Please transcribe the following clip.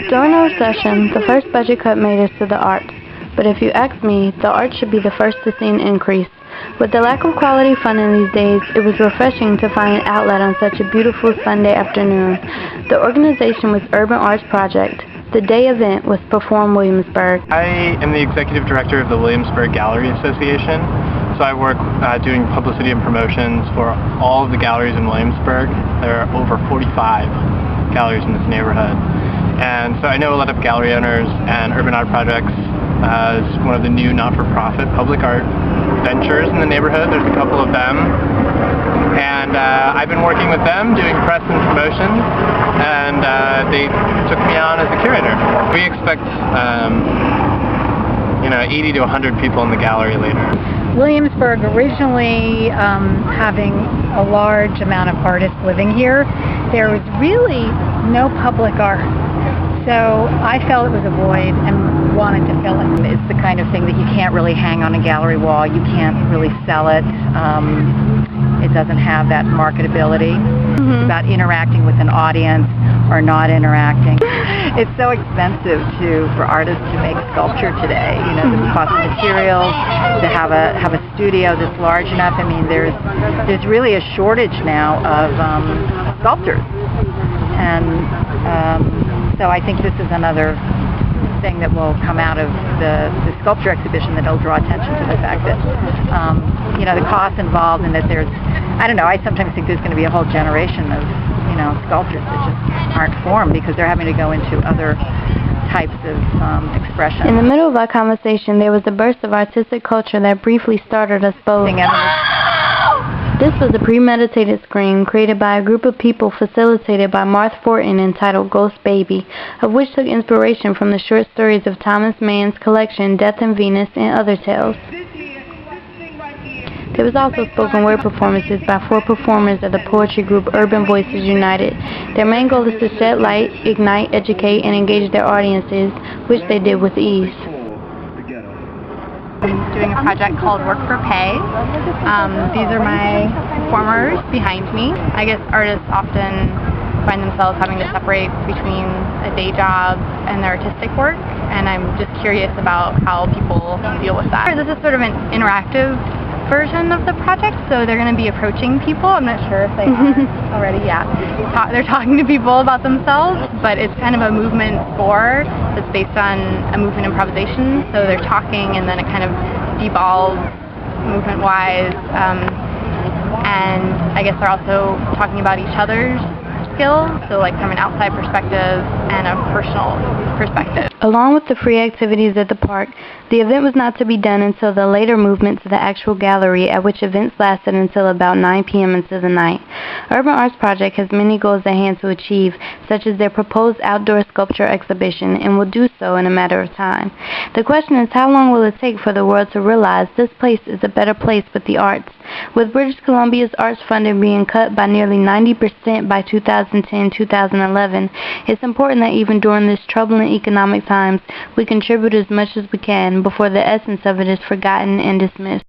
During our session, the first budget cut made us to the arts. But if you ask me, the arts should be the first to see an increase. With the lack of quality funding these days, it was refreshing to find an outlet on such a beautiful Sunday afternoon. The organization was Urban Arts Project. The day event was Perform Williamsburg. I am the executive director of the Williamsburg Gallery Association. So I work doing publicity and promotions for all of the galleries in Williamsburg. There are over 45 galleries in this neighborhood. And so I know a lot of gallery owners, and Urban Art Projects as one of the new not-for-profit public art ventures in the neighborhood. There's a couple of them. And I've been working with them doing press and promotions, and they took me on as a curator. We expect 80 to 100 people in the gallery later. Williamsburg, originally having a large amount of artists living here, there was really no public art. So I felt it was a void and wanted to fill it. It's the kind of thing that you can't really hang on a gallery wall. You can't really sell it. It doesn't have that marketability. It's about interacting with an audience or not interacting. It's so expensive for artists to make sculpture today. You know, the cost of materials, to have a studio that's large enough. I mean, there's really a shortage now of sculptors, and so I think this is another thing that will come out of the sculpture exhibition that will draw attention to the fact that the cost involved, and that there's, I don't know, I sometimes think there's going to be a whole generation of sculptors that just aren't formed because they're having to go into other types of expression. In the middle of our conversation, there was a burst of artistic culture that briefly started us both. This was a premeditated scream created by a group of people facilitated by Martha Fortin entitled Ghost Baby, of which took inspiration from the short stories of Thomas Mann's collection Death and Venus and Other Tales. There was also spoken word performances by 4 performers of the poetry group Urban Voices United. Their main goal is to shed light, ignite, educate, and engage their audiences, which they did with ease. I'm doing a project called Work for Pay. These are my performers behind me. I guess artists often find themselves having to separate between a day job and their artistic work, and I'm just curious about how people deal with that. This is sort of an interactive version of the project, so they're going to be approaching people. I'm not sure if they are already. They're talking to people about themselves, but it's kind of a movement score that's based on a movement improvisation, so they're talking and then it kind of devolves movement-wise, and I guess they're also talking about each other's skills, so like from an outside perspective and a personal perspective. Along with the free activities at the park, the event was not to be done until the later movement to the actual gallery, at which events lasted until about 9 p.m. into the night. Urban Arts Project has many goals at hand to achieve, such as their proposed outdoor sculpture exhibition, and will do so in a matter of time. The question is, how long will it take for the world to realize this place is a better place with the arts? With British Columbia's arts funding being cut by nearly 90% by 2010-2011, it's important that even during this troubling economic times, we contribute as much as we can before the essence of it is forgotten and dismissed.